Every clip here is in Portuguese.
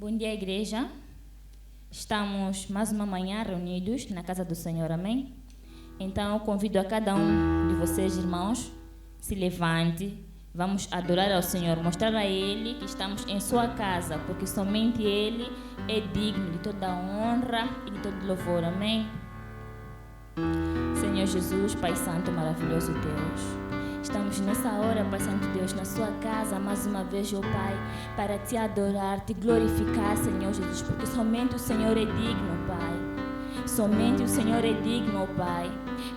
Bom dia, igreja. Estamos mais uma manhã reunidos na casa do Senhor, amém? Então, eu convido a cada um de vocês, irmãos, se levante. Vamos adorar ao Senhor, mostrar a Ele que estamos em sua casa, porque somente Ele é digno de toda a honra e de todo louvor, amém? Senhor Jesus, Pai Santo, maravilhoso Deus, estamos nessa hora, Pai Santo Deus, na sua casa, mais uma vez, ó Pai, para te adorar, te glorificar, Senhor Jesus, porque somente o Senhor é digno, Pai. Somente o Senhor é digno, ó Pai.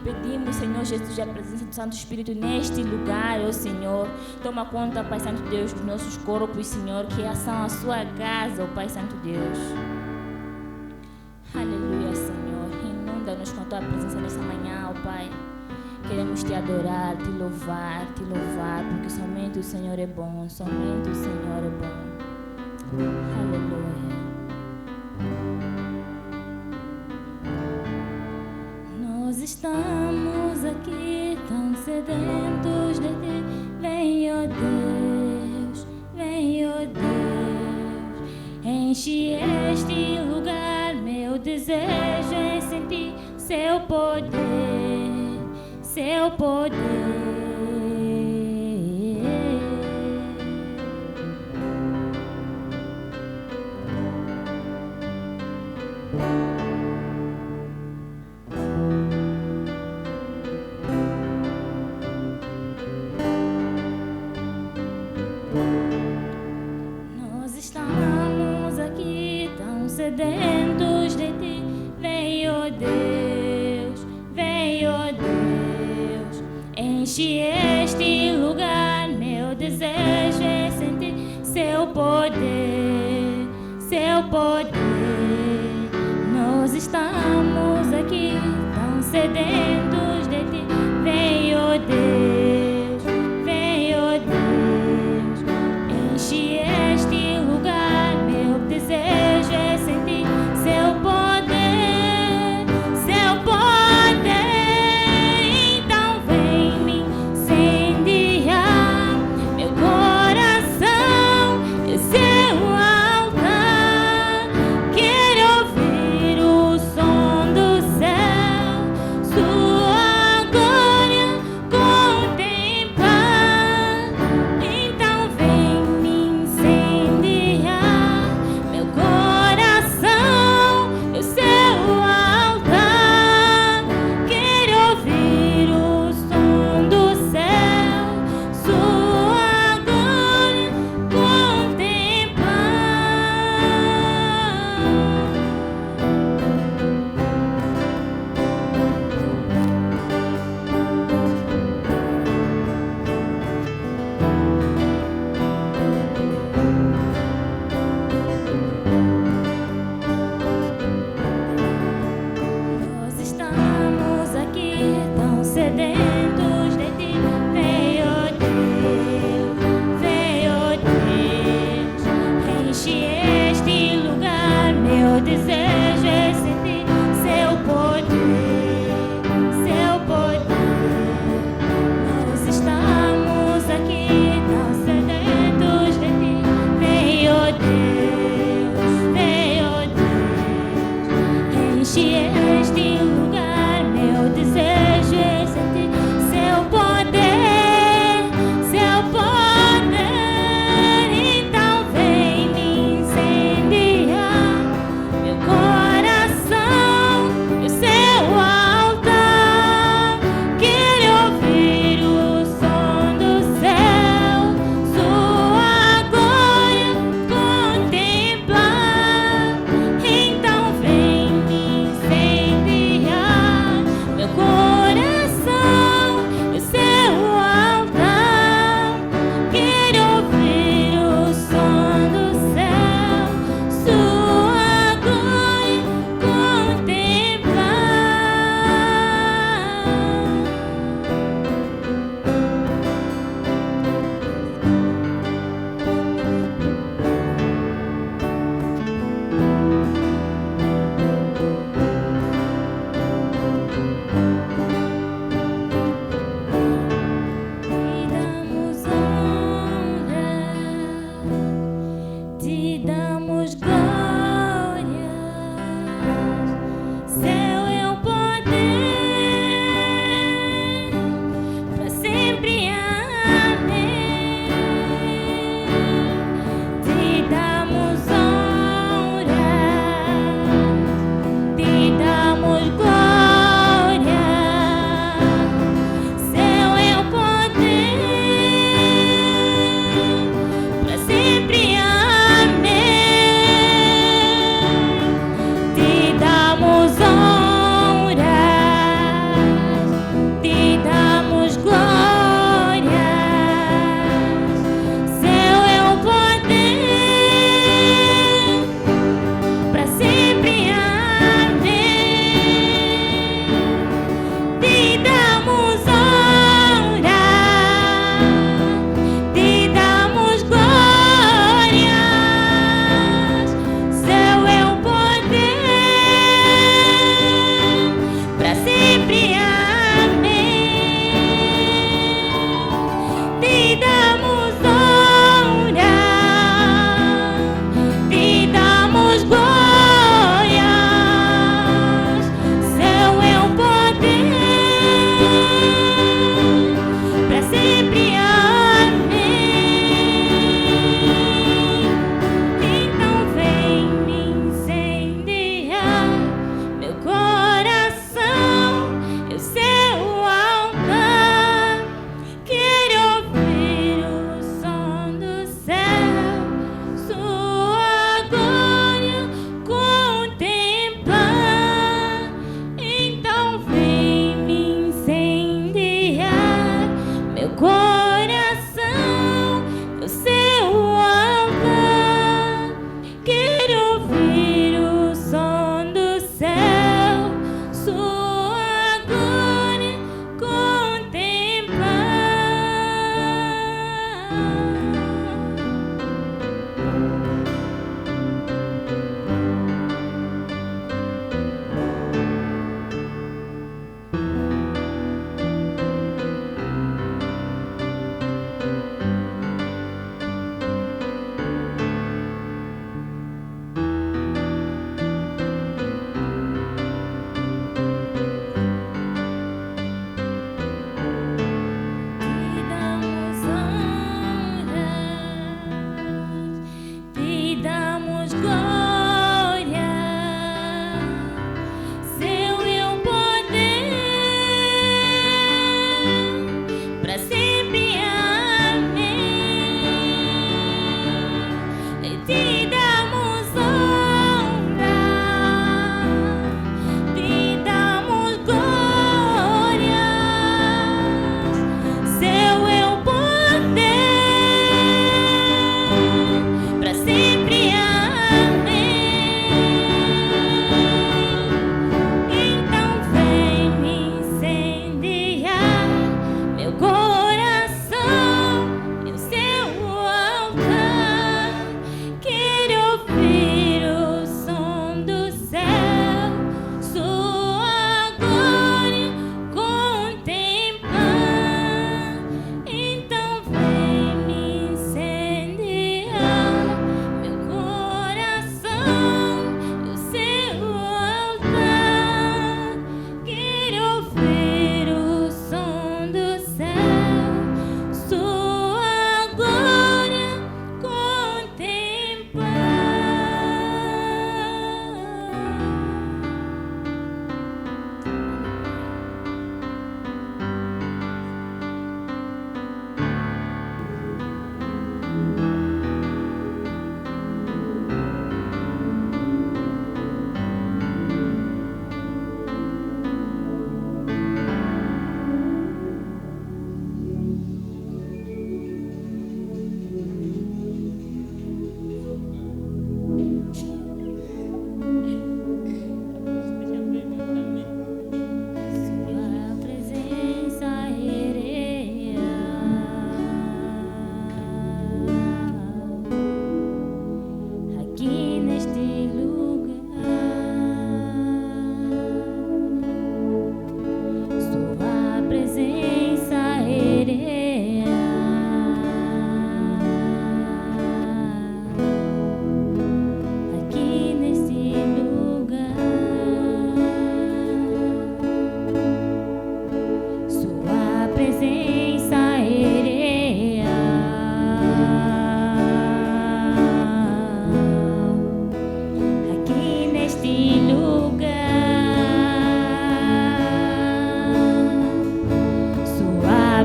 Pedimos, Senhor Jesus, a presença do Santo Espírito neste lugar, ó Senhor. Toma conta, Pai Santo Deus, dos nossos corpos, Senhor, que são a sua casa, ó Pai Santo Deus. Aleluia, Senhor. Inunda-nos com a tua presença nessa manhã, ó Pai. Queremos te adorar, te louvar, porque somente o Senhor é bom, somente o Senhor é bom. Aleluia. Nós estamos aqui tão sedentos de ti. Vem, ó Deus, vem, ó Deus. Enche este lugar, meu desejo é sentir seu poder. Seu poder. Nós estamos aqui tão sedentos de ti. Vem, ó Deus, vem, ó Deus. Enche este lugar, meu desejo é sentir seu poder, seu poder. Nós estamos aqui tão sedentos de ti. Vem, ó Deus, vem, ó Deus. Enche este lugar, meu desejo é sentir seu poder, seu poder. Sua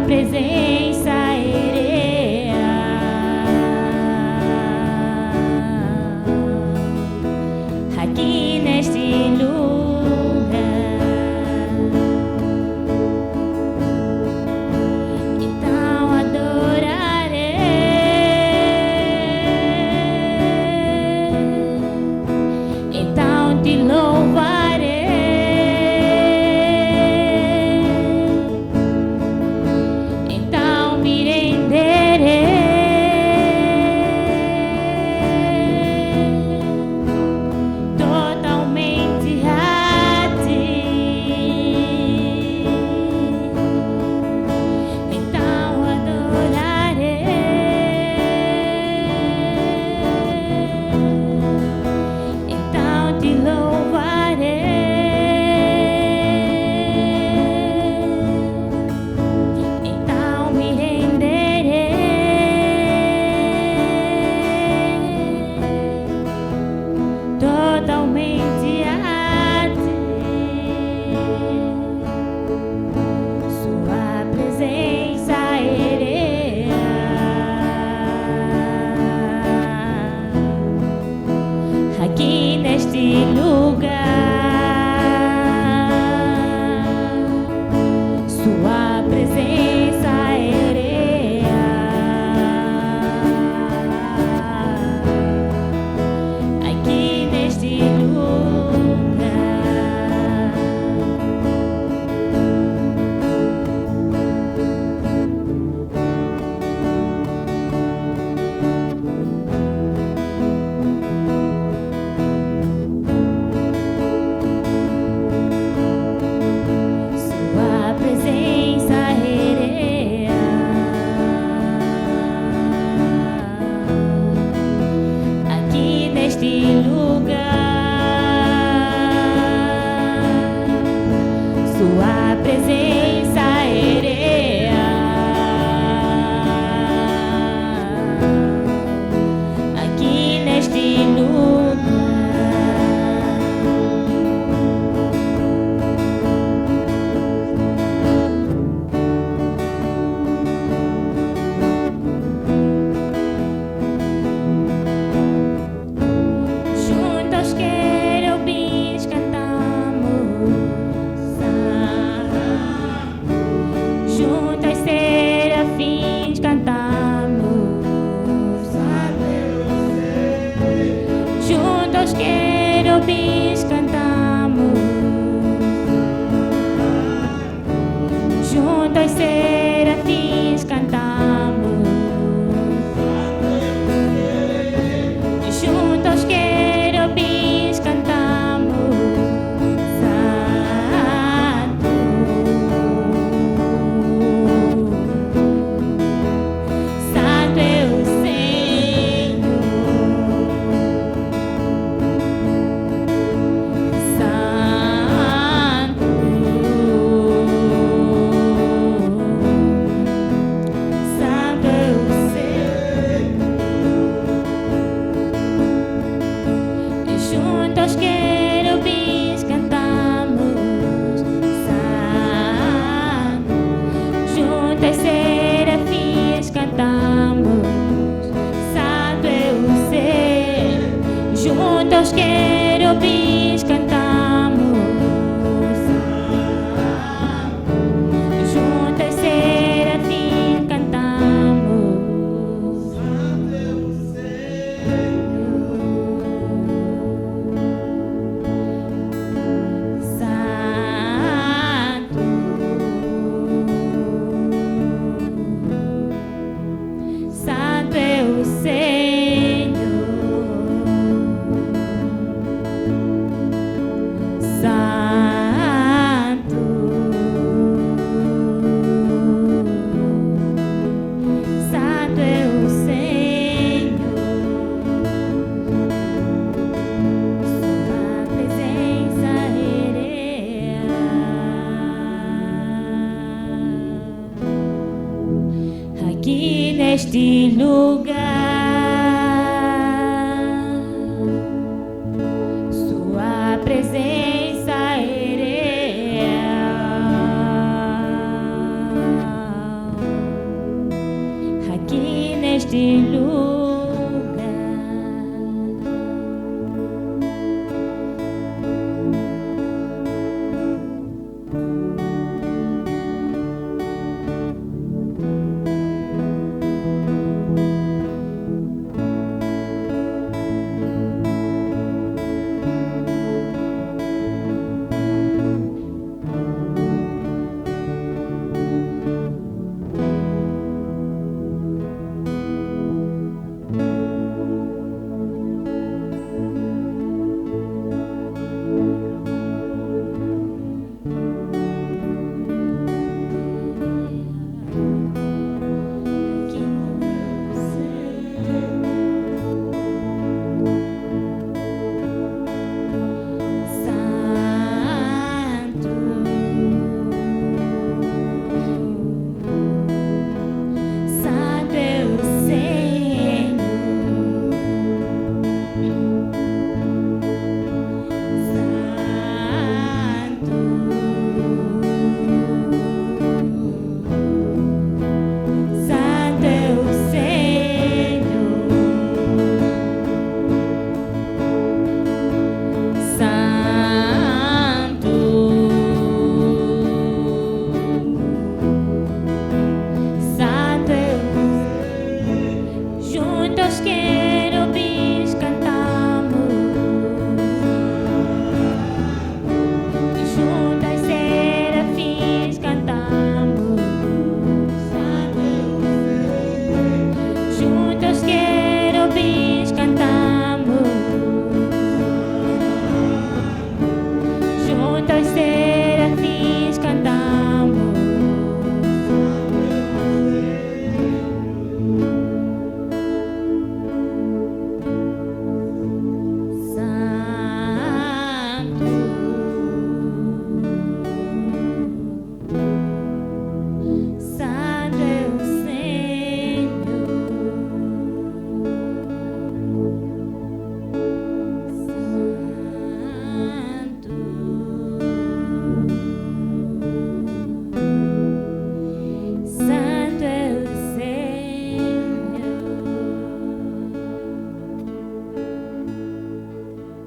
presença é real aqui neste lugar. Então adorarei, então te louvarei. Totalmente a ti, sua presença é real aqui neste lugar. Sua presença é real aqui neste lugar. Sua presença é real aqui neste lugar. Sua presença é real aqui neste lugar. Junto aos querubins cantamos, junto aos serafins cantamos, junto aos querubins cantamos, junto aos serafins cantamos, junto aos querubins cantamos, Santo, Santo é o Senhor, Santo, Santo é o Senhor. E junto aos querubins cantamos, Santo, junto aos serafins cantamos, Santo é o Senhor. Junto aos querubins cantamos, Santo, junto aos serafins cantamos, Santo é o Santo, Santo é o Senhor, Santo, Santo é o Senhor. Sua presença é real aqui neste lugar. Sua presença é real neste lugar.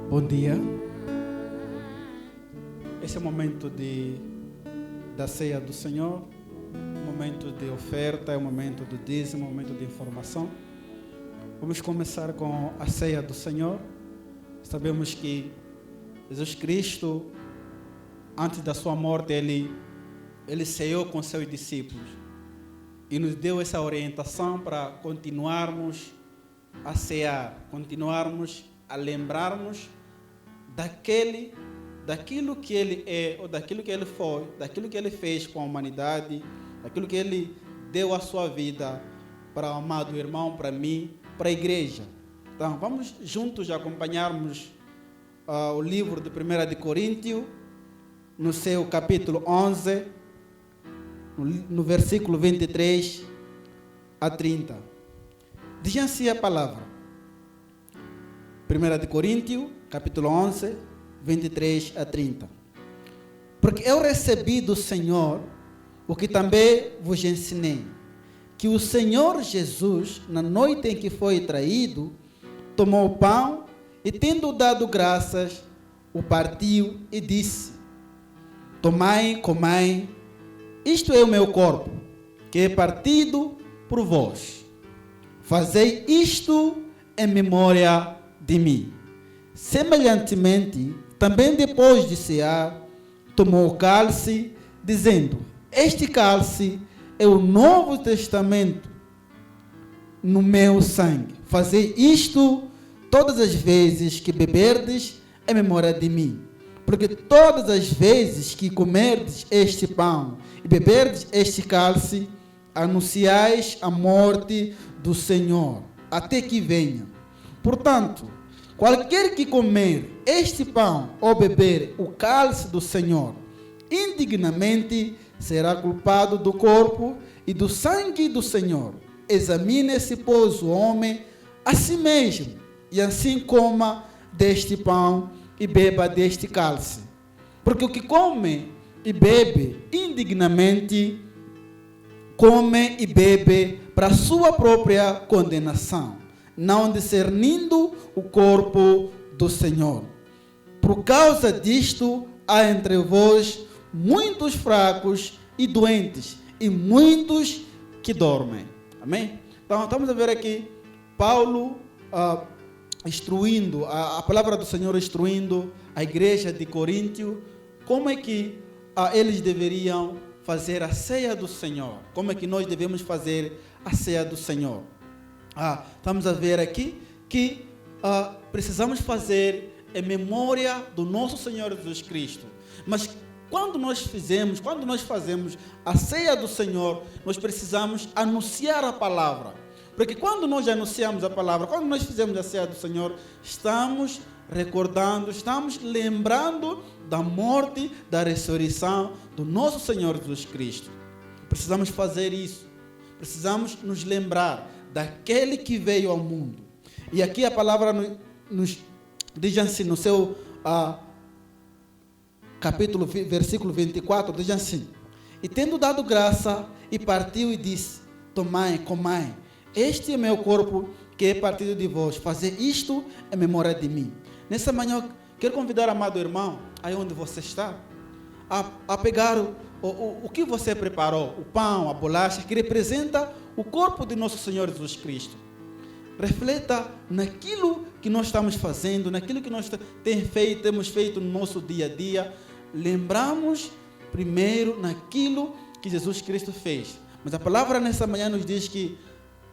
Bom dia. Esse é o momento da ceia do Senhor, momento de oferta, é o momento do dízimo, momento de informação. Vamos começar com a ceia do Senhor. Sabemos que Jesus Cristo, antes da sua morte, ele ceou com seus discípulos e nos deu essa orientação para continuarmos a cear, continuarmos a lembrarmos daquilo que ele é, ou daquilo que ele foi, daquilo que ele fez com a humanidade, daquilo que ele deu a sua vida para o amado irmão, para mim, para a igreja. Então, vamos juntos acompanharmos o livro de 1 de Coríntios, no seu capítulo 11, no versículo 23 a 30. Diz assim a palavra. 1 de Coríntios, capítulo 11, 23 a 30. Porque eu recebi do Senhor o que também vos ensinei, que o Senhor Jesus, na noite em que foi traído, tomou o pão e, tendo dado graças, o partiu e disse: tomai, comai, isto é o meu corpo, que é partido por vós. Fazei isto em memória de mim. Semelhantemente, também depois de cear, tomou o cálice, dizendo: este cálice é o Novo Testamento no meu sangue. Fazei isto todas as vezes que beberdes em memória de mim. Porque todas as vezes que comerdes este pão e beberdes este cálice, anunciais a morte do Senhor, até que venha. Portanto, qualquer que comer este pão ou beber o cálice do Senhor indignamente será culpado do corpo e do sangue do Senhor. Examine-se, pois, o homem a si mesmo, e assim coma deste pão e beba deste cálice. Porque o que come e bebe indignamente, come e bebe para a sua própria condenação, não discernindo o corpo do Senhor. Por causa disto, há entre vós muitos fracos e doentes, e muitos que dormem. Amém? Então, estamos a ver aqui Paulo instruindo, a palavra do Senhor instruindo a igreja de Coríntio, como é que eles deveriam fazer a ceia do Senhor, como é que nós devemos fazer a ceia do Senhor. Estamos a ver aqui que precisamos fazer em memória do nosso Senhor Jesus Cristo. Mas quando nós fazemos a ceia do Senhor, nós precisamos anunciar a palavra. Porque quando nós anunciamos a palavra, quando nós fizemos a ceia do Senhor, estamos recordando, estamos lembrando da morte, da ressurreição do nosso Senhor Jesus Cristo. Precisamos fazer isso. Precisamos nos lembrar daquele que veio ao mundo. E aqui a palavra nos diz assim, no seu capítulo, versículo 24, diz assim: e tendo dado graça, e partiu e disse: tomai, comai, este é meu corpo que é partido de vós, fazer isto em memória de mim. Nessa manhã, quero convidar o amado irmão, aí onde você está, a pegar o que você preparou, o pão, a bolacha, que representa o corpo de nosso Senhor Jesus Cristo. Reflita naquilo que nós estamos fazendo, naquilo que nós temos feito no nosso dia a dia. Lembramos primeiro naquilo que Jesus Cristo fez. Mas a palavra nessa manhã nos diz que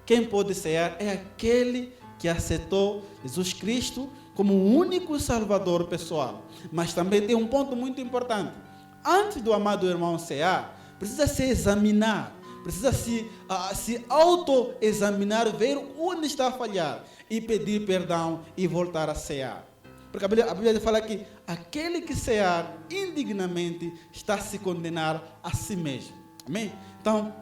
quem pode cear é aquele que aceitou Jesus Cristo como o único Salvador pessoal. Mas também tem um ponto muito importante. Antes do amado irmão cear, precisa se examinar, precisa se auto-examinar, ver onde está a falhar e pedir perdão e voltar a cear. Porque a Bíblia fala que aquele que cear indignamente está a se condenar a si mesmo. Amém? Então,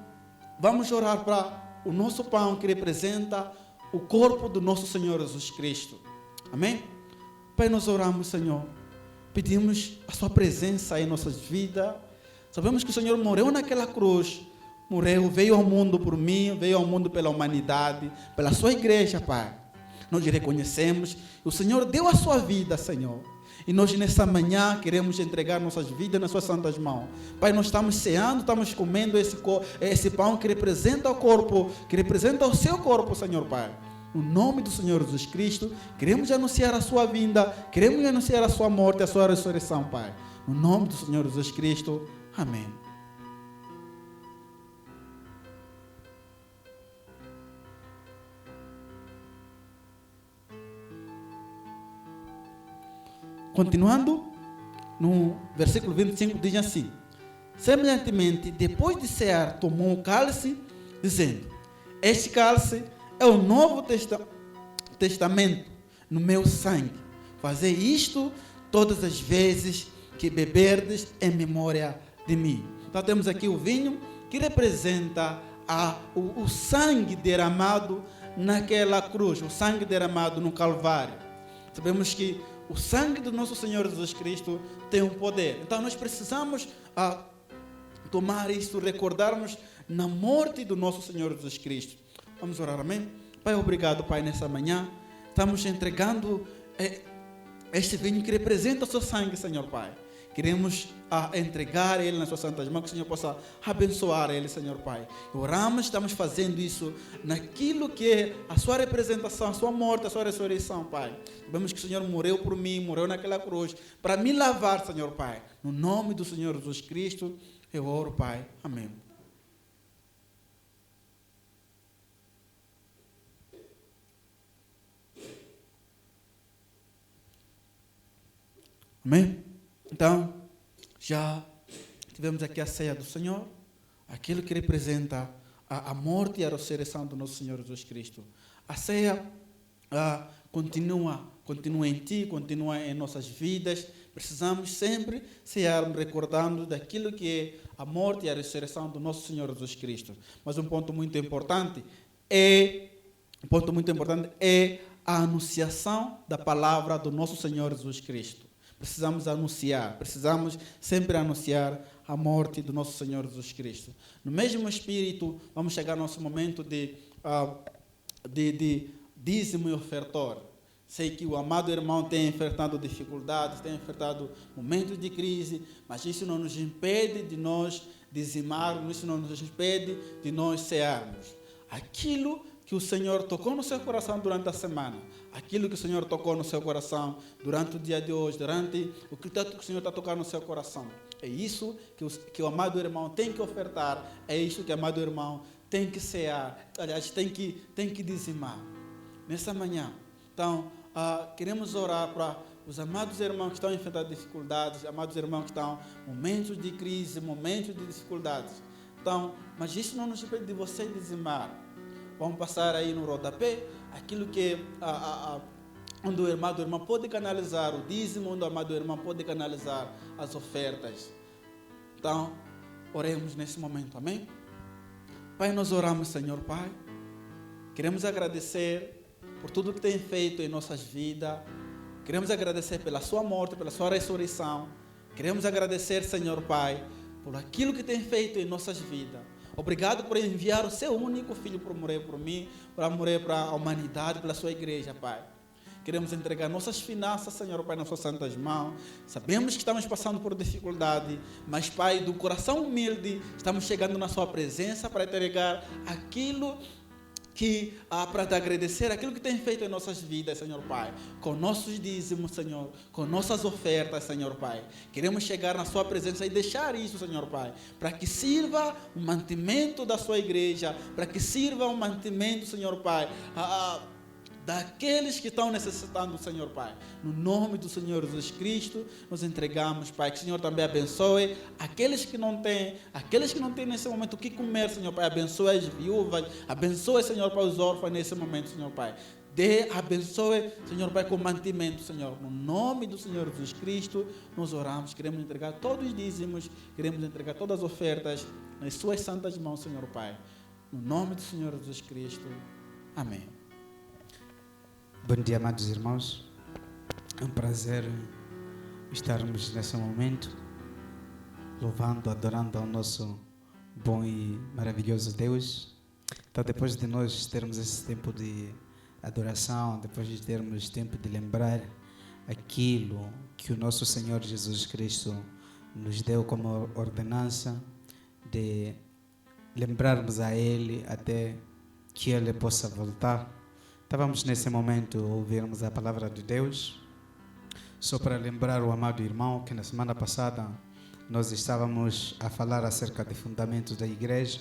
vamos orar para o nosso pão que representa o corpo do nosso Senhor Jesus Cristo. Amém? Pai, nós oramos, Senhor. Pedimos a sua presença em nossas vidas. Sabemos que o Senhor morreu naquela cruz. Morreu, veio ao mundo por mim, veio ao mundo pela humanidade, pela sua igreja, Pai. Nós reconhecemos. O Senhor deu a sua vida, Senhor. E nós nessa manhã queremos entregar nossas vidas nas suas santas mãos. Pai, nós estamos ceando, estamos comendo esse pão que representa o corpo, que representa o seu corpo, Senhor Pai. No nome do Senhor Jesus Cristo, queremos anunciar a sua vinda, queremos anunciar a sua morte, a sua ressurreição, Pai. No nome do Senhor Jesus Cristo. Amém. Continuando, no versículo 25 diz assim: semelhantemente, depois de cear, tomou o cálice, dizendo: este cálice é o novo testamento no meu sangue. Fazei isto todas as vezes que beberdes em memória de mim. Então temos aqui o vinho que representa o sangue derramado naquela cruz, o sangue derramado no Calvário. Sabemos que o sangue do nosso Senhor Jesus Cristo tem um poder. Então nós precisamos tomar isso, recordarmos na morte do nosso Senhor Jesus Cristo. Vamos orar, amém? Pai, obrigado, Pai, nessa manhã. Estamos entregando este vinho que representa o seu sangue, Senhor Pai. Queremos entregar ele nas suas santas mãos, que o Senhor possa abençoar ele, Senhor Pai. Oramos, estamos fazendo isso naquilo que é a sua representação, a sua morte, a sua ressurreição, Pai. Sabemos que o Senhor morreu por mim, morreu naquela cruz, para me lavar, Senhor Pai. No nome do Senhor Jesus Cristo, eu oro, Pai. Amém. Amém? Então, já tivemos aqui a ceia do Senhor, aquilo que representa a morte e a ressurreição do nosso Senhor Jesus Cristo. A ceia continua em ti, continua em nossas vidas. Precisamos sempre cear, recordando daquilo que é a morte e a ressurreição do nosso Senhor Jesus Cristo. Mas um ponto muito importante é a anunciação da palavra do nosso Senhor Jesus Cristo. precisamos anunciar, precisamos sempre anunciar a morte do nosso Senhor Jesus Cristo. No mesmo espírito, vamos chegar ao nosso momento de dízimo e ofertor. Sei que o amado irmão tem enfrentado dificuldades, tem enfrentado momentos de crise, mas isso não nos impede de nós dizimarmos, isso não nos impede de nós cearmos. Aquilo que o Senhor tocou no seu coração durante a semana, aquilo que o Senhor tocou no seu coração durante o dia de hoje, durante o que o Senhor está tocando no seu coração. É isso que o amado irmão tem que ofertar, é isso que o amado irmão tem que cear, aliás, tem que dizimar. Nessa manhã, então, queremos orar para os amados irmãos que estão enfrentando dificuldades, amados irmãos que estão em momentos de crise, momentos de dificuldades. Então, mas isso não nos impede de você dizimar. Vamos passar aí no rodapé, aquilo que onde o amado irmão pode canalizar o dízimo, onde o amado irmão pode canalizar as ofertas. Então, oremos nesse momento, amém? Pai, nós oramos, Senhor Pai. Queremos agradecer por tudo que tem feito em nossas vidas. Queremos agradecer pela sua morte, pela sua ressurreição. Queremos agradecer, Senhor Pai, por aquilo que tem feito em nossas vidas. Obrigado por enviar o seu único filho para morrer por mim, para morrer para a humanidade, pela sua igreja, Pai. Queremos entregar nossas finanças, Senhor Pai, nas suas santas mãos. Sabemos que estamos passando por dificuldade, mas, Pai, do coração humilde, estamos chegando na sua presença para entregar aquilo que para te agradecer aquilo que tem feito em nossas vidas, Senhor Pai, com nossos dízimos, Senhor, com nossas ofertas, Senhor Pai. Queremos chegar na sua presença e deixar isso, Senhor Pai, para que sirva o mantimento da sua igreja, para que sirva o mantimento, Senhor Pai, daqueles que estão necessitando, Senhor Pai. No nome do Senhor Jesus Cristo, nos entregamos, Pai. Que o Senhor também abençoe aqueles que não têm nesse momento o que comer, Senhor Pai. Abençoe as viúvas, abençoe, Senhor Pai, os órfãos nesse momento, Senhor Pai. Abençoe, Senhor Pai, com mantimento, Senhor. No nome do Senhor Jesus Cristo, nós oramos. Queremos entregar todos os dízimos, queremos entregar todas as ofertas nas suas santas mãos, Senhor Pai. No nome do Senhor Jesus Cristo. Amém. Bom dia, amados irmãos. É um prazer estarmos nesse momento louvando, adorando ao nosso bom e maravilhoso Deus. Então, depois de nós termos esse tempo de adoração, depois de termos tempo de lembrar aquilo que o nosso Senhor Jesus Cristo nos deu como ordenança, de lembrarmos a Ele até que Ele possa voltar. Estávamos nesse momento a ouvirmos a palavra de Deus, só para lembrar o amado irmão que na semana passada nós estávamos a falar acerca de fundamentos da igreja.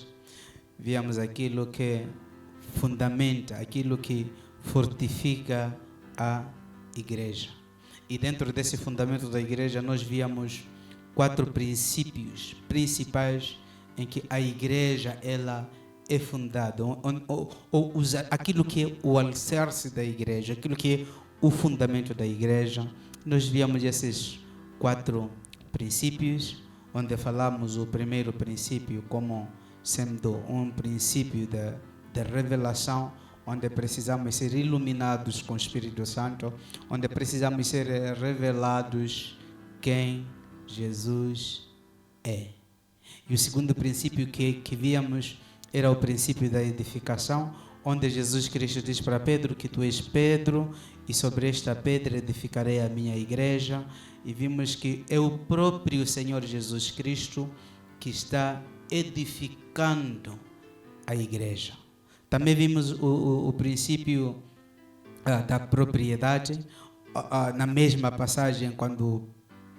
Víamos aquilo que fundamenta, aquilo que fortifica a igreja. E dentro desse fundamento da igreja nós víamos 4 princípios principais em que a igreja ela é fundado, ou aquilo que é o alicerce da igreja, aquilo que é o fundamento da igreja. Nós víamos esses 4 princípios, onde falamos o primeiro princípio como sendo um princípio de revelação, onde precisamos ser iluminados com o Espírito Santo, onde precisamos ser revelados quem Jesus é. E o segundo princípio que víamos era o princípio da edificação, onde Jesus Cristo diz para Pedro que tu és Pedro e sobre esta pedra edificarei a minha igreja. E vimos que é o próprio Senhor Jesus Cristo que está edificando a igreja. Também vimos o princípio da propriedade, na mesma passagem quando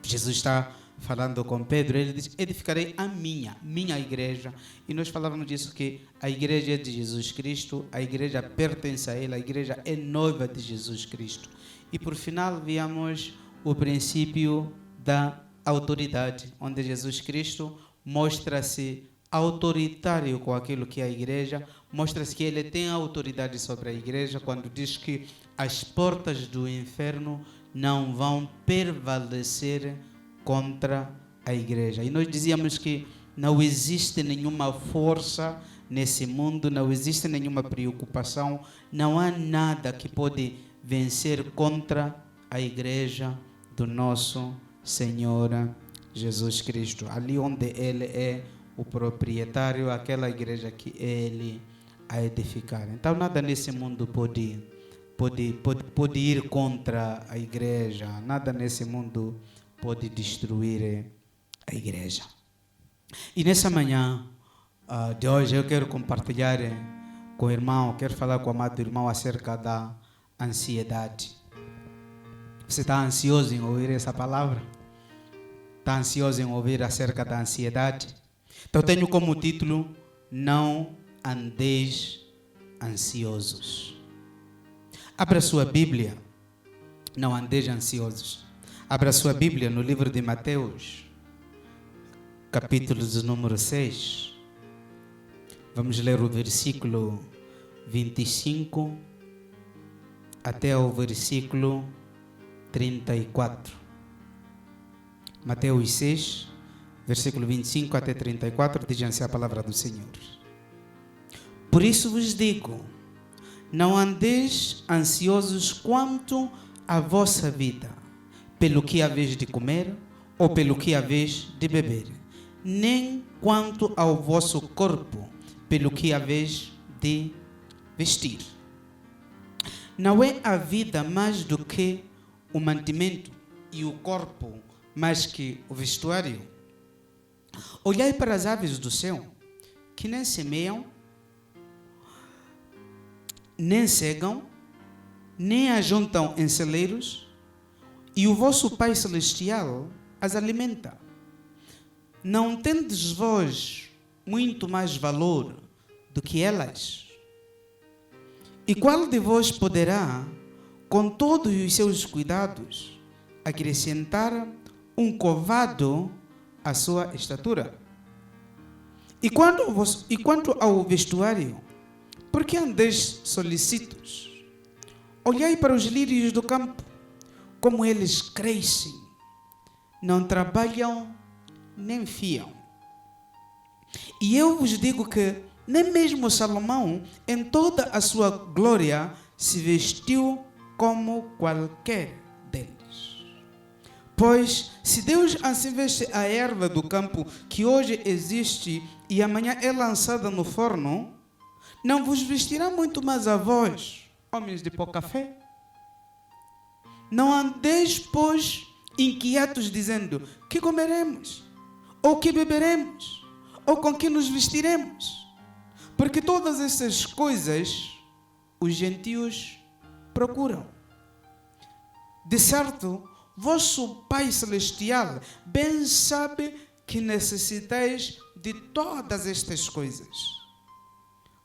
Jesus está falando com Pedro, ele diz, edificarei a minha igreja. E nós falávamos disso, que a igreja é de Jesus Cristo, a igreja pertence a Ele, a igreja é noiva de Jesus Cristo. E por final víamos o princípio da autoridade, onde Jesus Cristo mostra-se autoritário com aquilo que é a igreja, mostra-se que Ele tem autoridade sobre a igreja, quando diz que as portas do inferno não vão prevalecer contra a igreja. E nós dizíamos que não existe nenhuma força nesse mundo, não existe nenhuma preocupação, não há nada que pode vencer contra a igreja do nosso Senhor Jesus Cristo. Ali onde Ele é o proprietário, aquela igreja que Ele a edificar. Então nada nesse mundo pode ir contra a igreja. Nada nesse mundo pode destruir a igreja. E nessa manhã de hoje eu quero compartilhar com o irmão, quero falar com o amado irmão acerca da ansiedade. Você está ansioso em ouvir essa palavra? Está ansioso em ouvir acerca da ansiedade? Então tenho como título: Não andeis ansiosos. Abra sua Bíblia. Não andeis ansiosos. Abra sua Bíblia no livro de Mateus, capítulo de número 6. Vamos ler o versículo 25 até o versículo 34. Mateus 6, versículo 25 até 34, diz assim a palavra do Senhor. Por isso vos digo, não andeis ansiosos quanto à vossa vida, pelo que haveis de comer ou pelo que haveis de beber, nem quanto ao vosso corpo, pelo que haveis de vestir. Não é a vida mais do que o mantimento e o corpo mais que o vestuário? Olhai para as aves do céu, que nem semeiam, nem cegam, nem ajuntam em celeiros, e o vosso Pai Celestial as alimenta. Não tendes vós muito mais valor do que elas? E qual de vós poderá, com todos os seus cuidados, acrescentar um covado à sua estatura? E quanto ao vestuário, por que andeis solícitos? Olhai para os lírios do campo, como eles crescem, não trabalham nem fiam. E eu vos digo que nem mesmo Salomão, em toda a sua glória, se vestiu como qualquer deles. Pois, se Deus assim veste a erva do campo, que hoje existe e amanhã é lançada no forno, não vos vestirá muito mais a vós, homens de pouca fé? Não andeis, pois, inquietos, dizendo: que comeremos? Ou que beberemos? Ou com que nos vestiremos? Porque todas essas coisas os gentios procuram. De certo, vosso Pai Celestial bem sabe que necessitais de todas estas coisas.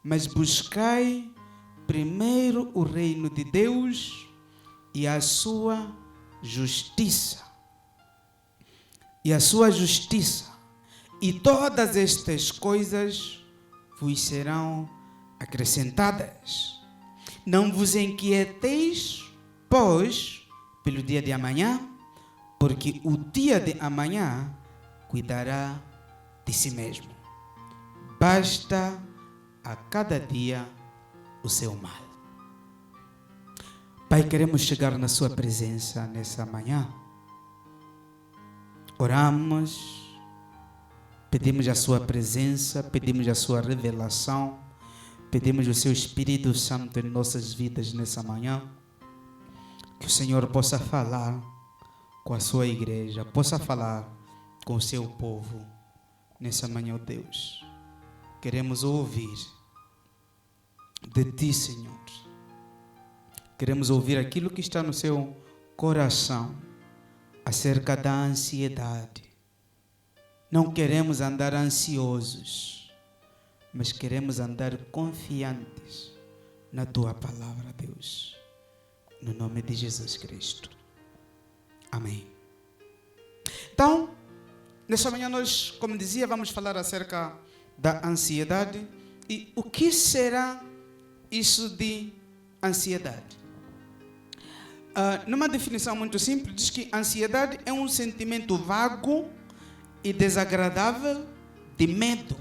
Mas buscai primeiro o reino de Deus e a sua justiça. E todas estas coisas vos serão acrescentadas. Não vos inquieteis, pois, pelo dia de amanhã, porque o dia de amanhã cuidará de si mesmo. Basta a cada dia o seu mal. Pai, queremos chegar na sua presença nessa manhã. Oramos, pedimos a sua presença, pedimos a sua revelação, pedimos o seu Espírito Santo em nossas vidas nessa manhã. Que o Senhor possa falar com a sua igreja, possa falar com o seu povo nessa manhã, ó Deus. Queremos ouvir de Ti, Senhor. Queremos ouvir aquilo que está no seu coração acerca da ansiedade. Não queremos andar ansiosos, mas queremos andar confiantes na Tua palavra, Deus. No nome de Jesus Cristo. Amém. Então, nesta manhã nós, como dizia, vamos falar acerca da ansiedade. E o que será isso de ansiedade? Numa definição muito simples, diz que ansiedade é um sentimento vago e desagradável de medo,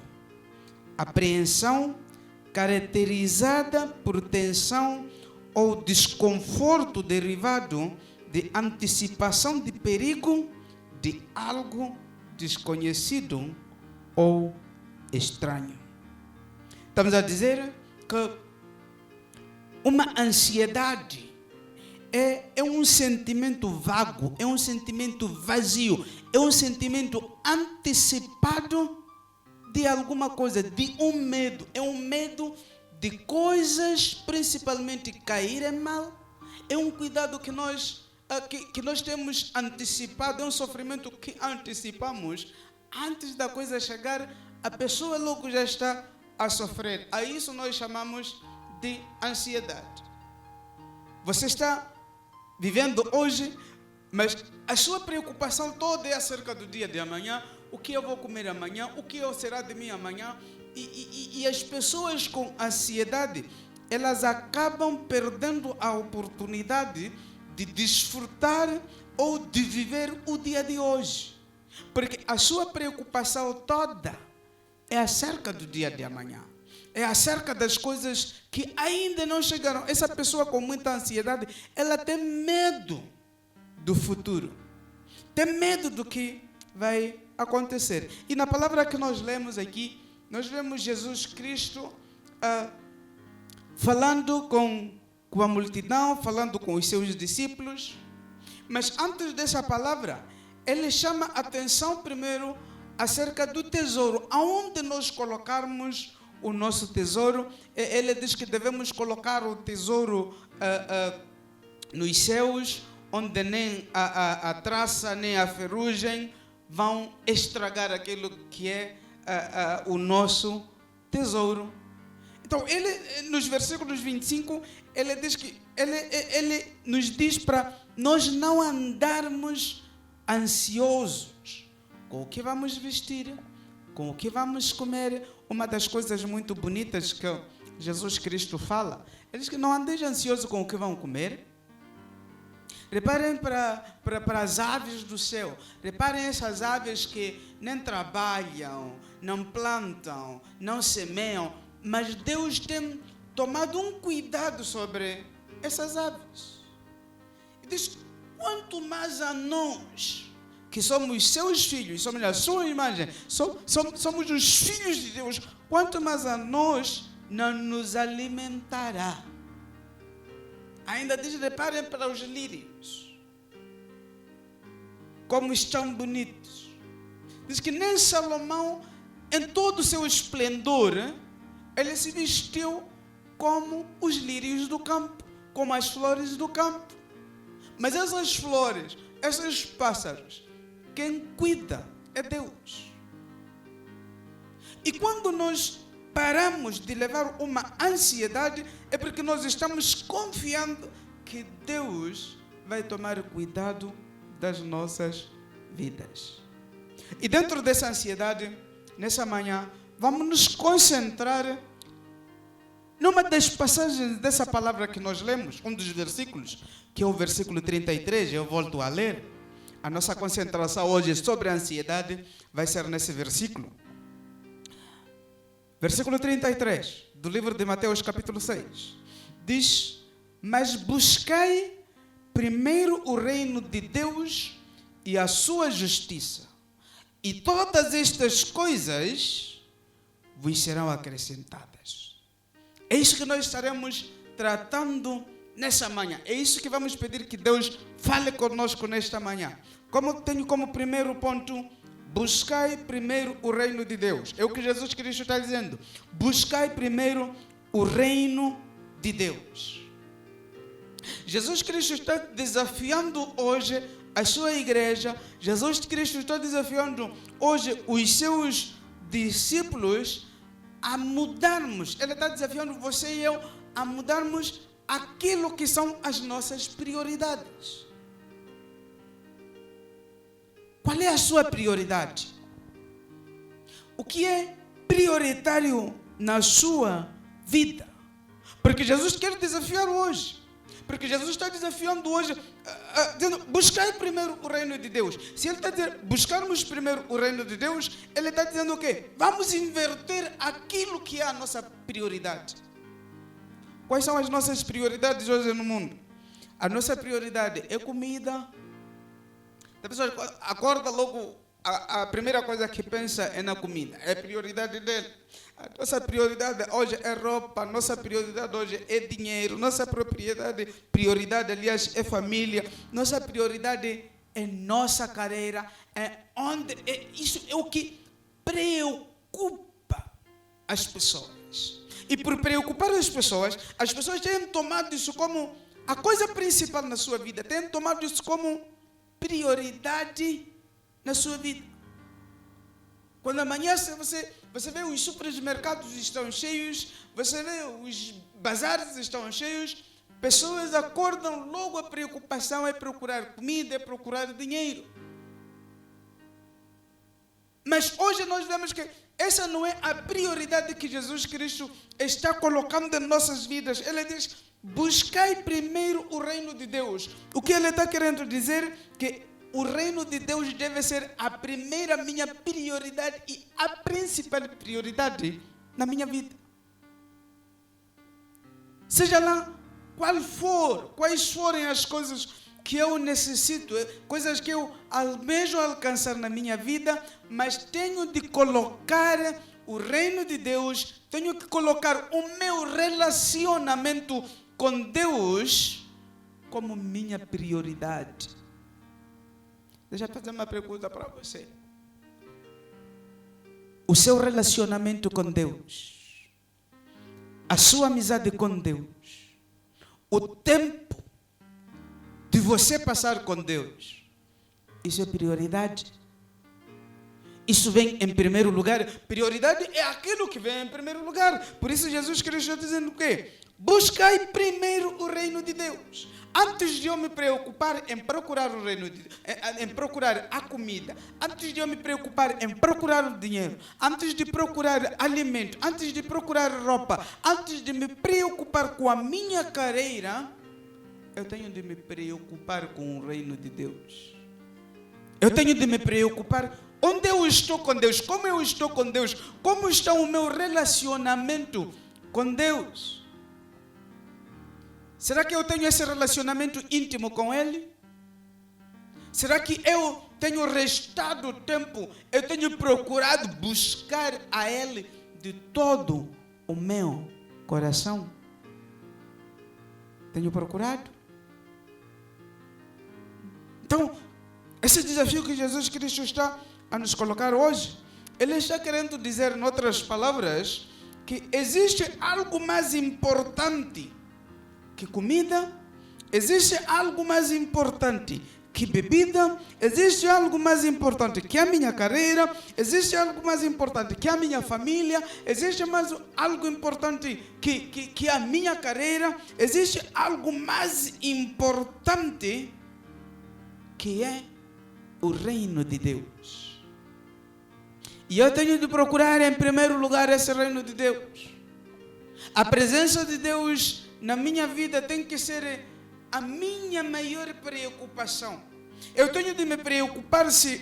apreensão, caracterizada por tensão ou desconforto derivado de antecipação de perigo de algo desconhecido ou estranho. Estamos a dizer que uma ansiedade é um sentimento vago, é um sentimento vazio, é um sentimento antecipado de alguma coisa, de um medo. É um medo de coisas, principalmente caírem mal. É um cuidado que nós temos antecipado, é um sofrimento que antecipamos. Antes da coisa chegar, a pessoa logo já está a sofrer. A isso nós chamamos de ansiedade. Você está vivendo hoje, mas a sua preocupação toda é acerca do dia de amanhã. O que eu vou comer amanhã? O que será de mim amanhã? E as pessoas com ansiedade, elas acabam perdendo a oportunidade de desfrutar ou de viver o dia de hoje. Porque a sua preocupação toda é acerca do dia de amanhã. É acerca das coisas que ainda não chegaram. Essa pessoa com muita ansiedade, ela tem medo do futuro. Tem medo do que vai acontecer. E na palavra que nós lemos aqui, nós vemos Jesus Cristo falando com a multidão, falando com os seus discípulos. Mas antes dessa palavra, ele chama a atenção primeiro acerca do tesouro. Aonde nós colocarmos o nosso tesouro? Ele diz que devemos colocar o tesouro nos céus, onde nem a traça nem a ferrugem vão estragar aquilo que é o nosso tesouro. Então, ele, nos versículos 25, ele diz que ele nos diz para nós não andarmos ansiosos com o que vamos vestir, com o que vamos comer. Uma das coisas muito bonitas que Jesus Cristo fala, ele diz que não andeis ansiosos com o que vão comer. Reparem para as aves do céu. Reparem essas aves que nem trabalham, não plantam, não semeiam, mas Deus tem tomado um cuidado sobre essas aves. E diz, quanto mais a nós, que somos seus filhos, somos a sua imagem, somos os filhos de Deus, quanto mais a nós não nos alimentará. Ainda diz, reparem para os lírios, como estão bonitos. Diz que nem Salomão, em todo o seu esplendor, ele se vestiu como os lírios do campo, como as flores do campo. Mas essas flores, esses pássaros, quem cuida é Deus. E quando nós paramos de levar uma ansiedade, é porque nós estamos confiando que Deus vai tomar cuidado das nossas vidas. E dentro dessa ansiedade, nessa manhã, vamos nos concentrar numa das passagens dessa palavra que nós lemos, um dos versículos, que é o versículo 33, eu volto a ler. A nossa concentração hoje sobre a ansiedade vai ser nesse versículo. Versículo 33, do livro de Mateus, capítulo 6. Diz, mas buscai primeiro o reino de Deus e a sua justiça, e todas estas coisas vos serão acrescentadas. É isso que nós estaremos tratando nessa manhã. É isso que vamos pedir que Deus fale conosco nesta manhã. Como tenho como primeiro ponto, buscai primeiro o reino de Deus. É o que Jesus Cristo está dizendo. Buscai primeiro o reino de Deus. Jesus Cristo está desafiando hoje a sua igreja. Jesus Cristo está desafiando hoje os seus discípulos a mudarmos. Ele está desafiando você e eu a mudarmos aquilo que são as nossas prioridades. Qual é a sua prioridade? O que é prioritário na sua vida? Porque Jesus quer desafiar hoje. Porque Jesus está desafiando hoje, dizendo, buscai primeiro o reino de Deus. Se ele está dizendo, buscarmos primeiro o reino de Deus, ele está dizendo o quê? Vamos inverter aquilo que é a nossa prioridade. Quais são as nossas prioridades hoje no mundo? A nossa prioridade é comida. A pessoa acorda logo, a primeira coisa que pensa é na comida. É a prioridade dele. A nossa prioridade hoje é roupa, nossa prioridade hoje é dinheiro, nossa prioridade, aliás, é família, nossa prioridade é nossa carreira, isso é o que preocupa as pessoas. E por preocupar as pessoas têm tomado isso como a coisa principal na sua vida, têm tomado isso como prioridade na sua vida. Quando amanhã você vê os supermercados estão cheios, você vê os bazares estão cheios, pessoas acordam logo, a preocupação é procurar comida, é procurar dinheiro. Mas hoje nós vemos que essa não é a prioridade que Jesus Cristo está colocando em nossas vidas. Ele diz, buscai primeiro o reino de Deus. O que ele está querendo dizer? Que o reino de Deus deve ser a primeira minha prioridade e a principal prioridade na minha vida. Seja lá quais forem as coisas que eu necessito, coisas que eu almejo alcançar na minha vida, mas tenho de colocar o reino de Deus, tenho que colocar o meu relacionamento com Deus como minha prioridade. Deixa eu fazer uma pergunta para você. O seu relacionamento com Deus, a sua amizade com Deus, o tempo de você passar com Deus, isso é prioridade? Isso vem em primeiro lugar? Prioridade é aquilo que vem em primeiro lugar. Por isso Jesus Cristo está dizendo o quê? Buscai primeiro o reino de Deus. Antes de eu me preocupar em procurar o reino de Deus, em procurar a comida, antes de eu me preocupar em procurar o dinheiro, antes de procurar alimento, antes de procurar roupa, antes de me preocupar com a minha carreira, eu tenho de me preocupar com o reino de Deus. Eu tenho de me preocupar onde eu estou com Deus, como eu estou com Deus, como está o meu relacionamento com Deus. Será que eu tenho esse relacionamento íntimo com Ele? Será que eu tenho restado tempo, eu tenho procurado buscar a Ele de todo o meu coração? Tenho procurado? Então, esse desafio que Jesus Cristo está a nos colocar hoje, Ele está querendo dizer, em outras palavras, que existe algo mais importante que comida, existe algo mais importante que bebida, existe algo mais importante que a minha carreira, existe algo mais importante que a minha família, existe mais algo importante que a minha carreira, existe algo mais importante que é o reino de Deus. E eu tenho de procurar em primeiro lugar esse reino de Deus. A presença de Deus na minha vida tem que ser a minha maior preocupação. Eu tenho de me preocupar se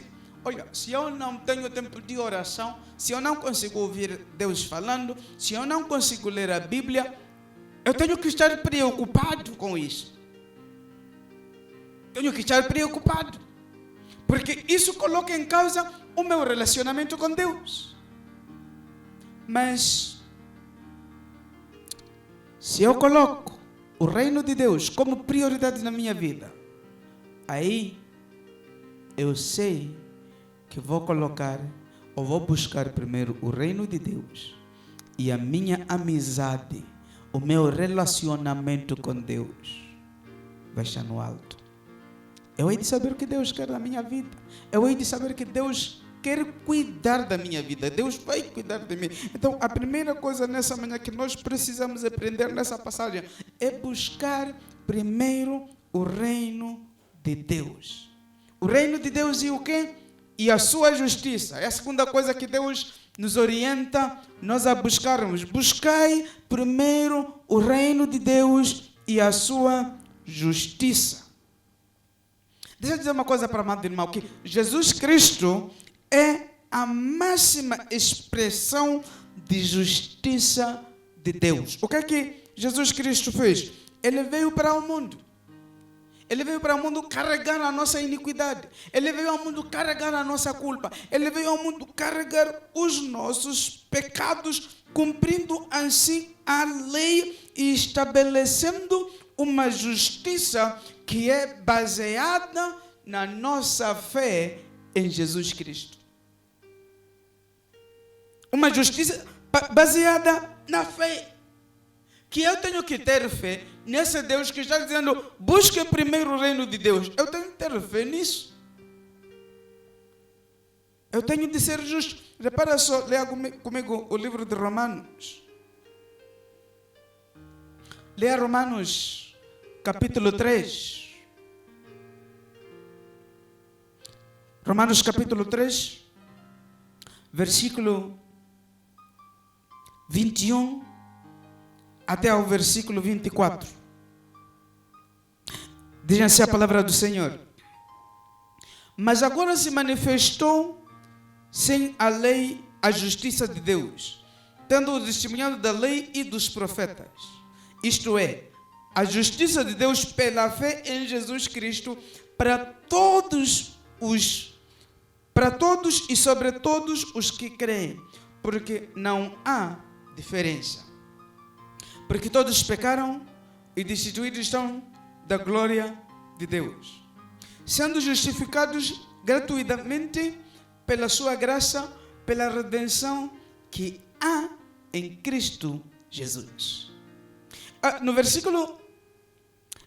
eu não tenho tempo de oração, se eu não consigo ouvir Deus falando, se eu não consigo ler a Bíblia, eu tenho que estar preocupado com isso. Tenho que estar preocupado, porque isso coloca em causa o meu relacionamento com Deus. Mas se eu coloco o reino de Deus como prioridade na minha vida, aí eu sei que vou colocar ou vou buscar primeiro o reino de Deus e a minha amizade, o meu relacionamento com Deus vai estar no alto. Eu hei de saber o que Deus quer da minha vida. Eu hei de saber que Deus quer cuidar da minha vida. Deus vai cuidar de mim. Então, a primeira coisa nessa manhã que nós precisamos aprender nessa passagem é buscar primeiro o reino de Deus. O reino de Deus e o quê? E a sua justiça. É a segunda coisa que Deus nos orienta nós a buscarmos. Buscai primeiro o reino de Deus e a sua justiça. Deixa eu dizer uma coisa para o amado irmão, que Jesus Cristo é a máxima expressão de justiça de Deus. O que é que Jesus Cristo fez? Ele veio para o mundo. Ele veio para o mundo carregar a nossa iniquidade. Ele veio ao mundo carregar a nossa culpa. Ele veio ao mundo carregar os nossos pecados, cumprindo assim a lei e estabelecendo uma justiça que é baseada na nossa fé em Jesus Cristo. Uma justiça baseada na fé. Que eu tenho que ter fé nesse Deus que está dizendo, busque primeiro o reino de Deus. Eu tenho que ter fé nisso. Eu tenho de ser justo. Repara só, leia comigo o livro de Romanos. Leia Romanos, capítulo 3. Romanos, capítulo 3, versículo 21 até ao versículo 24. Diz assim a palavra do Senhor. Mas agora se manifestou sem a lei a justiça de Deus, tendo o testemunhado da lei e dos profetas. Isto é, a justiça de Deus pela fé em Jesus Cristo para todos e sobre todos os que creem, porque não há diferença. Porque todos pecaram e destituídos estão da glória de Deus, sendo justificados gratuitamente pela sua graça, pela redenção que há em Cristo Jesus. No versículo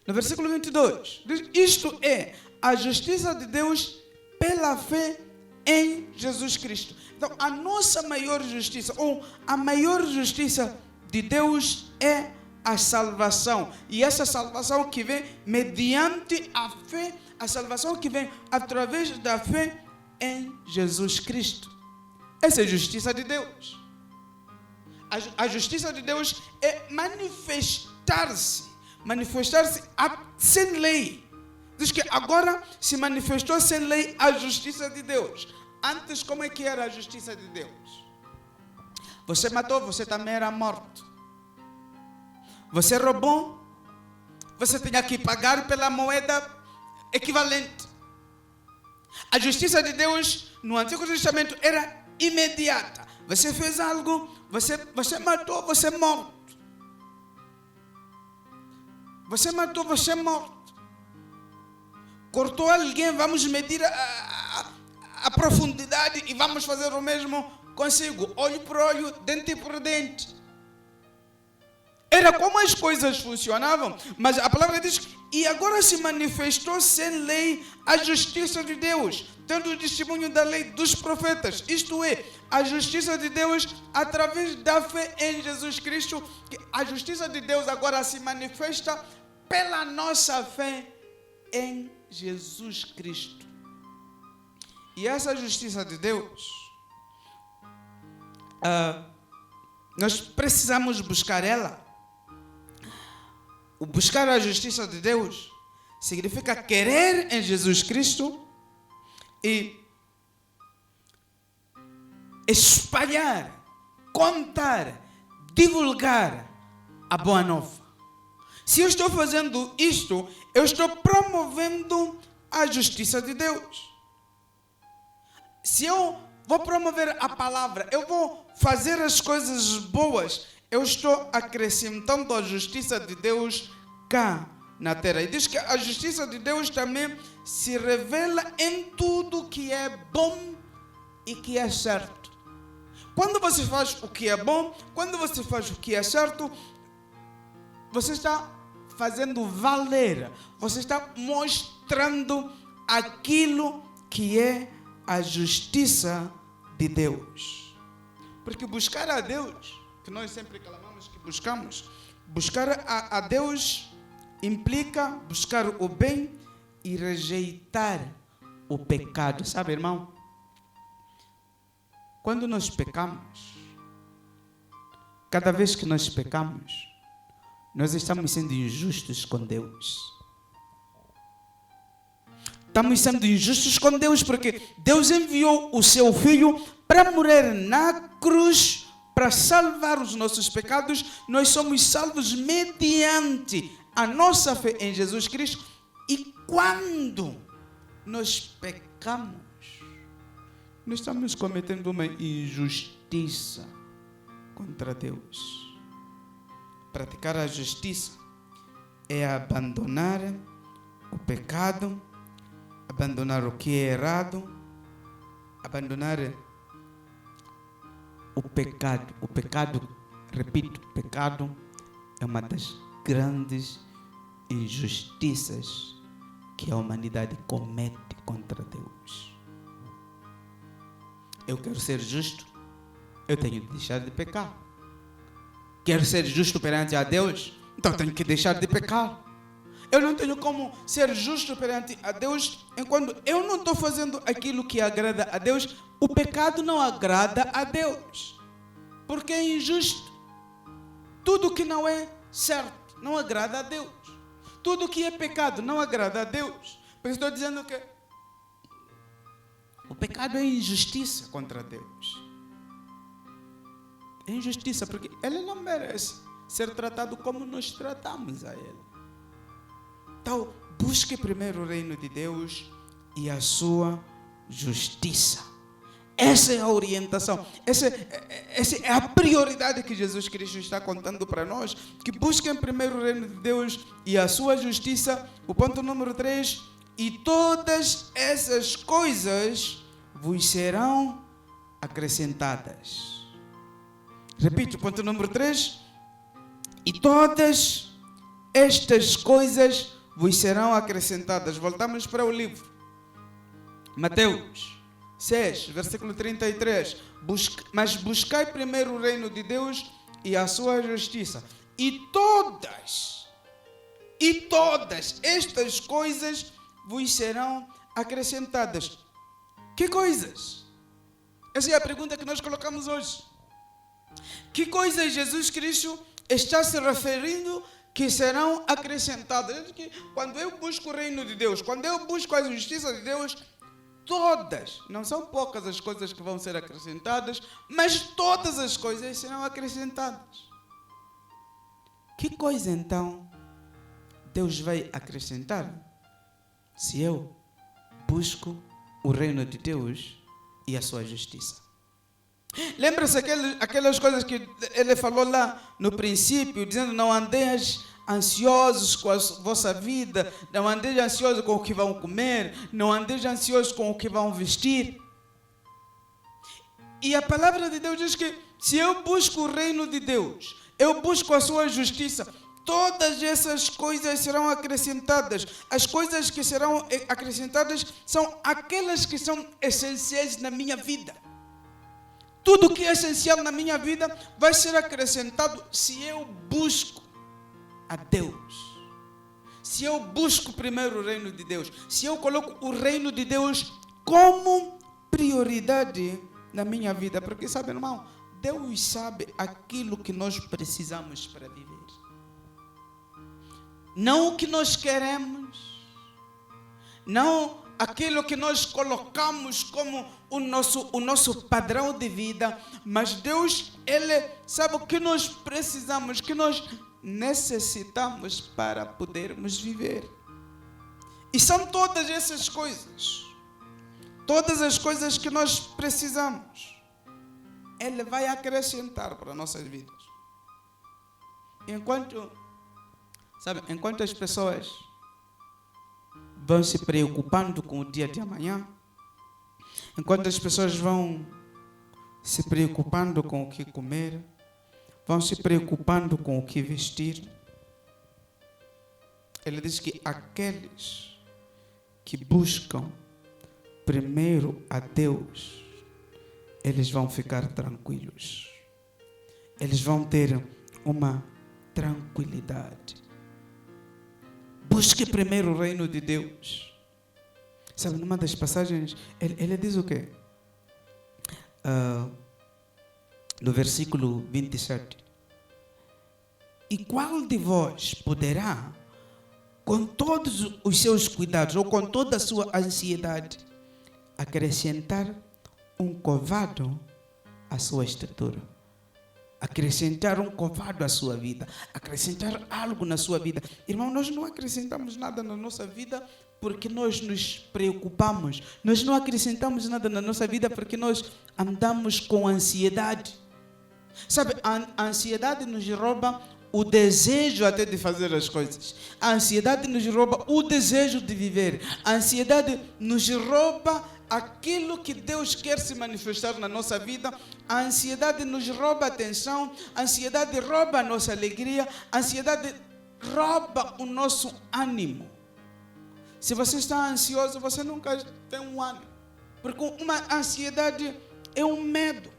22, diz, isto é a justiça de Deus pela fé em Jesus Cristo. Então, a nossa maior justiça, ou a maior justiça de Deus é a salvação. E essa salvação que vem mediante a fé, a salvação que vem através da fé em Jesus Cristo. Essa é a justiça de Deus. A justiça de Deus é manifestar-se sem lei. Diz que agora se manifestou sem lei a justiça de Deus. Antes, como é que era a justiça de Deus? Você matou, você também era morto. Você roubou, você tinha que pagar pela moeda equivalente. A justiça de Deus no Antigo Testamento era imediata. Você fez algo, você matou, você é morto. Você matou, você é morto. Cortou alguém, vamos medir a profundidade e vamos fazer o mesmo consigo. Olho por olho, dente por dente. Era como as coisas funcionavam, mas a palavra diz que e agora se manifestou sem lei a justiça de Deus, tendo o testemunho da lei dos profetas, isto é, a justiça de Deus através da fé em Jesus Cristo. A justiça de Deus agora se manifesta pela nossa fé em Jesus Cristo. E essa justiça de Deus, nós precisamos buscar ela. O buscar a justiça de Deus significa querer em Jesus Cristo e espalhar, contar, divulgar a boa nova. Se eu estou fazendo isto, eu estou promovendo a justiça de Deus. Se eu vou promover a palavra, eu vou fazer as coisas boas, eu estou acrescentando a justiça de Deus cá na terra. E diz que a justiça de Deus também se revela em tudo que é bom e que é certo. Quando você faz o que é bom, quando você faz o que é certo, você está fazendo valer, você está mostrando aquilo que é a justiça de Deus. Porque buscar a Deus, que nós sempre clamamos que buscamos, buscar a Deus implica buscar o bem e rejeitar o pecado. Sabe, irmão? Quando nós pecamos, cada vez que nós pecamos, nós estamos sendo injustos com Deus. Estamos sendo injustos com Deus porque Deus enviou o seu Filho para morrer na cruz para salvar os nossos pecados. Nós somos salvos mediante a nossa fé em Jesus Cristo. E quando nós pecamos, nós estamos cometendo uma injustiça contra Deus. Praticar a justiça é abandonar o pecado, abandonar o que é errado, abandonar o pecado. O pecado, repito, pecado é uma das grandes injustiças que a humanidade comete contra Deus. Eu quero ser justo, eu tenho que deixar de pecar. Quero ser justo perante a Deus, então tenho que deixar de pecar. Eu não tenho como ser justo perante a Deus enquanto eu não estou fazendo aquilo que agrada a Deus. O pecado não agrada a Deus, porque é injusto. Tudo que não é certo não agrada a Deus. Tudo que é pecado não agrada a Deus. Por isso estou dizendo que o pecado é injustiça contra Deus. É injustiça porque Ele não merece ser tratado como nós tratamos a Ele. Então, busque primeiro o reino de Deus e a sua justiça. Essa é a orientação. Essa é a prioridade que Jesus Cristo está contando para nós. Que busquem primeiro o reino de Deus e a sua justiça. O ponto número 3. E todas essas coisas vos serão acrescentadas. Repito, ponto número 3. E todas estas coisas vos serão acrescentadas. Voltamos para o livro. Mateus 6, versículo 33. Mas buscai primeiro o reino de Deus e a sua justiça. E todas estas coisas vos serão acrescentadas. Que coisas? Essa é a pergunta que nós colocamos hoje. Que coisas Jesus Cristo está se referindo que serão acrescentadas? Quando eu busco o reino de Deus, quando eu busco a justiça de Deus, todas, não são poucas as coisas que vão ser acrescentadas, mas todas as coisas serão acrescentadas. Que coisa então Deus vai acrescentar se eu busco o reino de Deus e a sua justiça? Lembra-se aquelas coisas que ele falou lá no princípio, dizendo: não andeis ansiosos com a vossa vida, não andeis ansiosos com o que vão comer, não andeis ansiosos com o que vão vestir. E a palavra de Deus diz que se eu busco o reino de Deus, eu busco a sua justiça, todas essas coisas serão acrescentadas. As coisas que serão acrescentadas são aquelas que são essenciais na minha vida. Tudo que é essencial na minha vida vai ser acrescentado se eu busco a Deus. Se eu busco primeiro o reino de Deus, se eu coloco o reino de Deus como prioridade na minha vida, porque sabe, irmão, Deus sabe aquilo que nós precisamos para viver. Não o que nós queremos, não aquilo que nós colocamos como o nosso padrão de vida, mas Deus, Ele sabe o que nós precisamos, que nós necessitamos para podermos viver. E são todas essas coisas, todas as coisas que nós precisamos, Ele vai acrescentar para nossas vidas. Enquanto as pessoas vão se preocupando com o dia de amanhã, enquanto as pessoas vão se preocupando com o que comer, vão se preocupando com o que vestir, ele diz que aqueles que buscam primeiro a Deus, eles vão ficar tranquilos. Eles vão ter uma tranquilidade. Busque primeiro o reino de Deus. Sabe, numa das passagens, ele diz o quê? No versículo 27. E qual de vós poderá, com todos os seus cuidados, ou com toda a sua ansiedade, acrescentar um covado à sua estatura? acrescentar um covado à sua vida, acrescentar algo na sua vida. Irmão, nós não acrescentamos nada na nossa vida porque nós nos preocupamos. Nós não acrescentamos nada na nossa vida porque nós andamos com ansiedade. Sabe, a ansiedade nos rouba o desejo até de fazer as coisas. A ansiedade nos rouba o desejo de viver. A ansiedade nos rouba aquilo que Deus quer se manifestar na nossa vida. A ansiedade nos rouba a atenção. A ansiedade rouba a nossa alegria. A ansiedade rouba o nosso ânimo. Se você está ansioso, você nunca tem um ânimo. Porque uma ansiedade é um medo.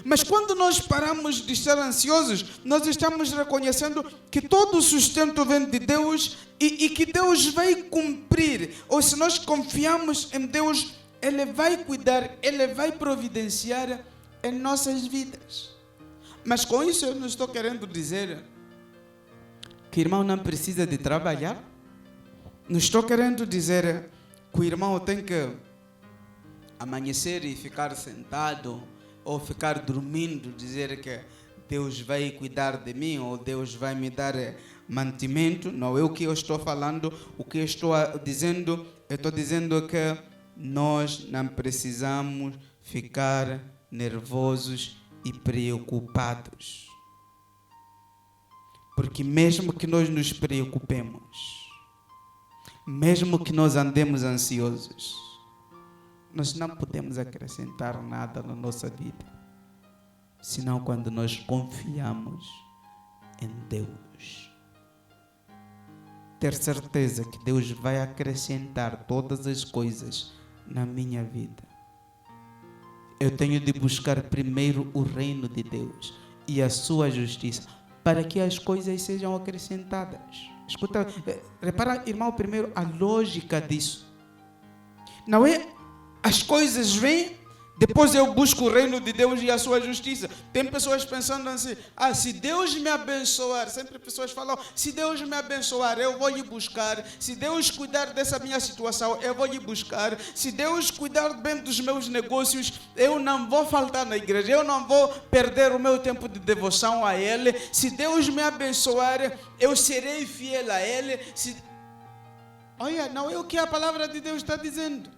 Mas quando nós paramos de estar ansiosos, nós estamos reconhecendo que todo o sustento vem de Deus e que Deus vai cumprir. Ou se nós confiamos em Deus, Ele vai cuidar, Ele vai providenciar em nossas vidas. Mas com isso eu não estou querendo dizer que o irmão não precisa de trabalhar. Não estou querendo dizer que o irmão tem que amanhecer e ficar sentado ou ficar dormindo, dizer que Deus vai cuidar de mim ou Deus vai me dar mantimento. Não é o que eu estou falando. O que eu estou dizendo, eu estou dizendo que nós não precisamos ficar nervosos e preocupados. Porque mesmo que nós nos preocupemos, mesmo que nós andemos ansiosos, nós não podemos acrescentar nada na nossa vida, senão quando nós confiamos em Deus. Ter certeza que Deus vai acrescentar todas as coisas na minha vida. Eu tenho de buscar primeiro o reino de Deus e a sua justiça, para que as coisas sejam acrescentadas. Escuta, repara, irmão, primeiro a lógica disso. Não é as coisas vêm, depois eu busco o reino de Deus e a sua justiça. Tem pessoas pensando assim, se Deus me abençoar, sempre pessoas falam, se Deus me abençoar, eu vou lhe buscar. Se Deus cuidar dessa minha situação, eu vou lhe buscar. Se Deus cuidar bem dos meus negócios, eu não vou faltar na igreja, eu não vou perder o meu tempo de devoção a Ele. Se Deus me abençoar, eu serei fiel a Ele. Olha, não é o que a palavra de Deus está dizendo.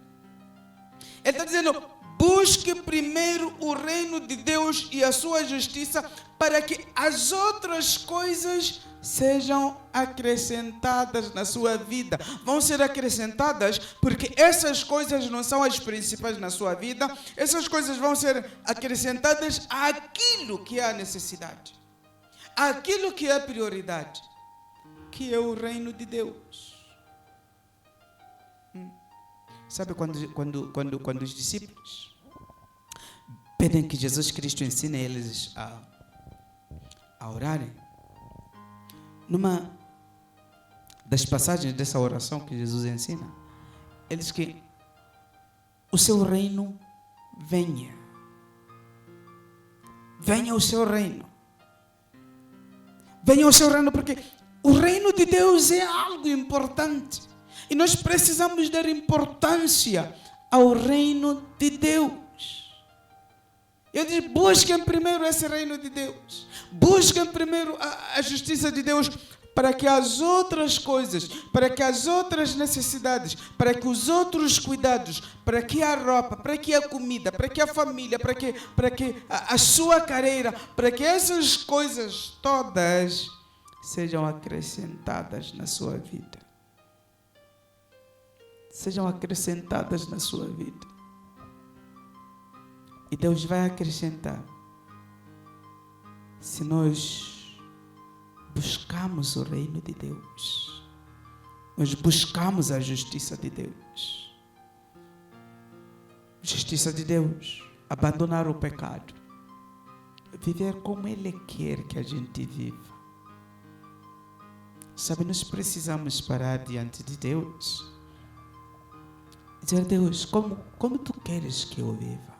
Ele está dizendo, busque primeiro o reino de Deus e a sua justiça, para que as outras coisas sejam acrescentadas na sua vida. Vão ser acrescentadas porque essas coisas não são as principais na sua vida. Essas coisas vão ser acrescentadas àquilo que é a necessidade, àquilo que é a prioridade, que é o reino de Deus. Sabe quando os discípulos pedem que Jesus Cristo ensine eles a orarem? Numa das passagens dessa oração que Jesus ensina, ele diz que o seu reino venha. Venha o seu reino. Venha o seu reino, porque o reino de Deus é algo importante. E nós precisamos dar importância ao reino de Deus. Eu digo, busquem primeiro esse reino de Deus. Busquem primeiro a justiça de Deus, para que as outras coisas, para que as outras necessidades, para que os outros cuidados, para que a roupa, para que a comida, para que a família, para que a sua carreira, para que essas coisas todas sejam acrescentadas na sua vida. Sejam acrescentadas na sua vida. E Deus vai acrescentar se nós buscamos o reino de Deus, nós buscamos a justiça de Deus. Justiça de Deus, abandonar o pecado, viver como Ele quer que a gente viva. Sabe, nós precisamos parar diante de Deus, dizer, Deus, como Tu queres que eu viva?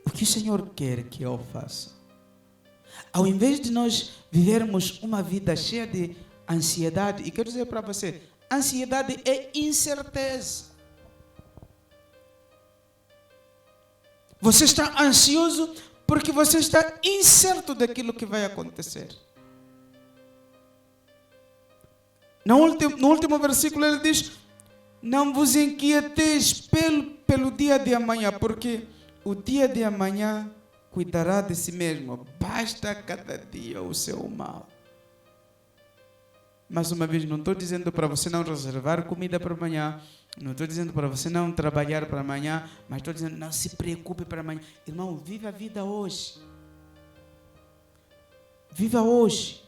O que o Senhor quer que eu faça? Ao invés de nós vivermos uma vida cheia de ansiedade, e quero dizer para você, ansiedade é incerteza. Você está ansioso porque você está incerto daquilo que vai acontecer. No último versículo ele diz: não vos inquieteis pelo dia de amanhã, porque o dia de amanhã cuidará de si mesmo. Basta cada dia o seu mal. Mais uma vez, não estou dizendo para você não reservar comida para amanhã. Não estou dizendo para você não trabalhar para amanhã. Mas estou dizendo, não se preocupe para amanhã. Irmão, viva a vida hoje. Viva hoje.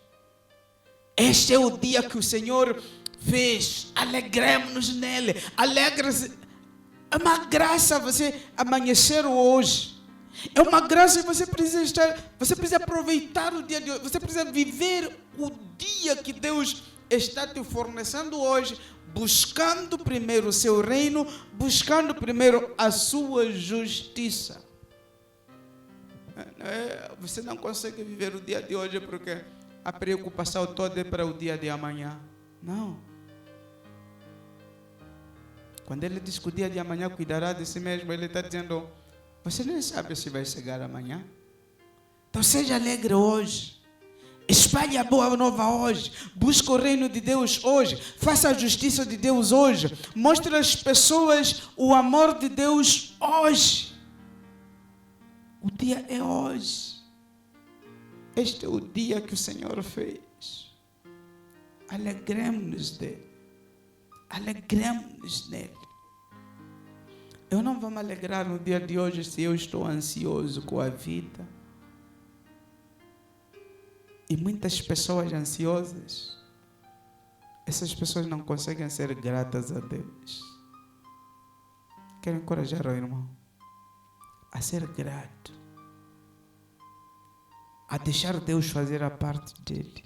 Este é o dia que o Senhor fez. Alegremos-nos nele. Alegre-se. É uma graça você amanhecer hoje. É uma graça que você precisa aproveitar o dia de hoje. Você precisa viver o dia que Deus está te fornecendo hoje, buscando primeiro o seu reino, buscando primeiro a sua justiça. Você não consegue viver o dia de hoje porque a preocupação toda é para o dia de amanhã. Não. Quando ele diz que o dia de amanhã cuidará de si mesmo, ele está dizendo: você nem sabe se vai chegar amanhã. Então seja alegre hoje. Espalhe a boa nova hoje. Busque o reino de Deus hoje. Faça a justiça de Deus hoje. Mostre às pessoas o amor de Deus hoje. O dia é hoje. Este é o dia que o Senhor fez. Alegremos-nos dele. Alegremos-nos nele. Eu não vou me alegrar no dia de hoje se eu estou ansioso com a vida. E muitas pessoas ansiosas, essas pessoas não conseguem ser gratas a Deus. Quero encorajar o irmão a ser grato, a deixar Deus fazer a parte dele.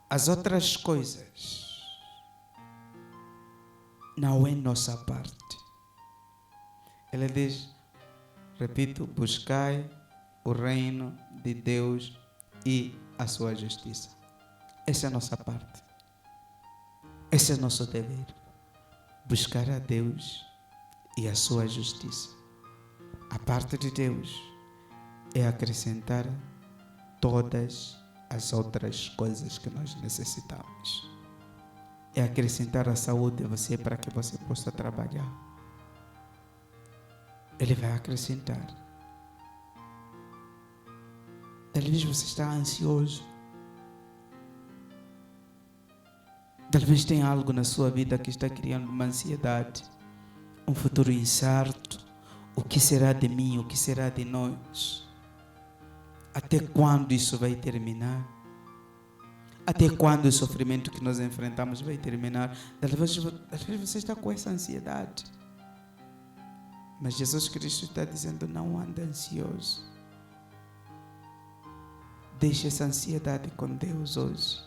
As outras coisas não é nossa parte. Ele diz, repito, buscai o reino de Deus e a sua justiça. Essa é a nossa parte. Esse é o nosso dever. Buscar a Deus e a sua justiça. A parte de Deus é acrescentar todas as outras coisas que nós necessitamos. É acrescentar a saúde a você para que você possa trabalhar. Ele vai acrescentar. Talvez você está ansioso. Talvez tenha algo na sua vida que está criando uma ansiedade. Um futuro incerto. O que será de mim? O que será de nós? Até quando isso vai terminar? Até quando o sofrimento que nós enfrentamos vai terminar? Talvez você está com essa ansiedade. Mas Jesus Cristo está dizendo, não ande ansioso. Deixe essa ansiedade com Deus hoje.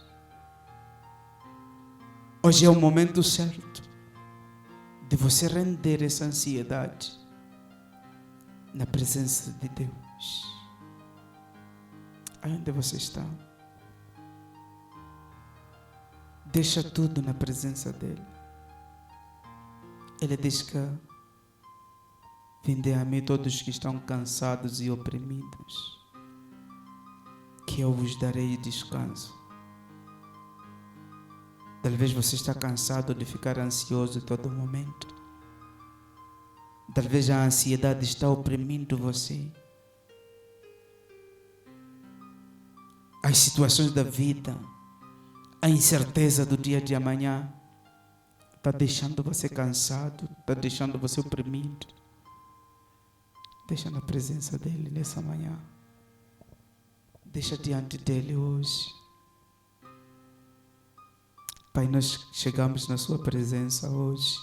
Hoje é o momento certo de você render essa ansiedade na presença de Deus. Aonde você está? Deixa tudo na presença dele. Ele diz que vinde a mim todos que estão cansados e oprimidos, que eu vos darei descanso. Talvez você está cansado de ficar ansioso todo momento. Talvez a ansiedade está oprimindo você. As situações da vida, a incerteza do dia de amanhã está deixando você cansado, está deixando você oprimido. Deixa na presença dele nessa manhã. Deixa diante dele hoje. Pai, nós chegamos na sua presença hoje.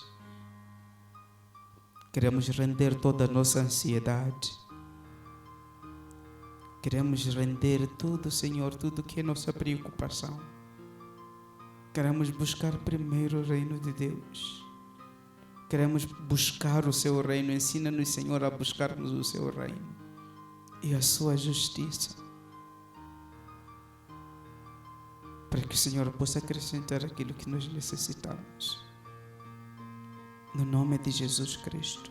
Queremos render toda a nossa ansiedade. Queremos render tudo, Senhor, tudo que é nossa preocupação. Queremos buscar primeiro o reino de Deus. Queremos buscar o seu reino. Ensina-nos, Senhor, a buscarmos o seu reino e a sua justiça, para que o Senhor possa acrescentar aquilo que nós necessitamos. No nome de Jesus Cristo.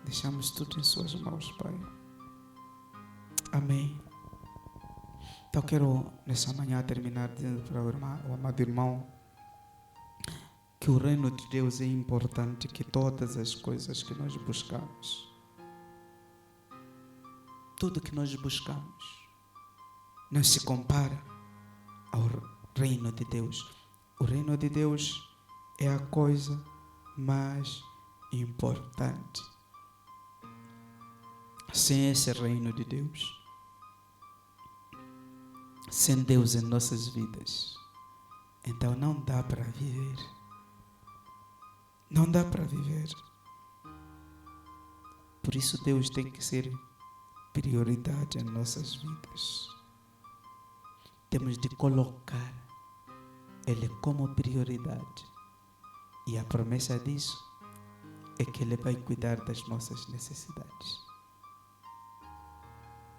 Deixamos tudo em suas mãos, Pai. Amém. Então quero nessa manhã terminar dizendo para o amado irmão que o reino de Deus é importante que todas as coisas que nós buscamos. Tudo que nós buscamos não se compara ao reino de Deus. O reino de Deus é a coisa mais importante. Sem esse reino de Deus, sem Deus em nossas vidas, então não dá para viver. Não dá para viver. Por isso Deus tem que ser prioridade em nossas vidas. Temos de colocar Ele como prioridade. E a promessa disso é que Ele vai cuidar das nossas necessidades.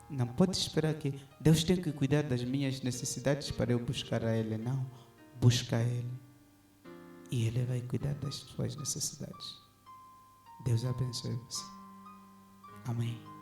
Não pode esperar que Deus tenha que cuidar das minhas necessidades para eu buscar a Ele. Não. Busca a Ele. E Ele vai cuidar das suas necessidades. Deus abençoe você. Amém.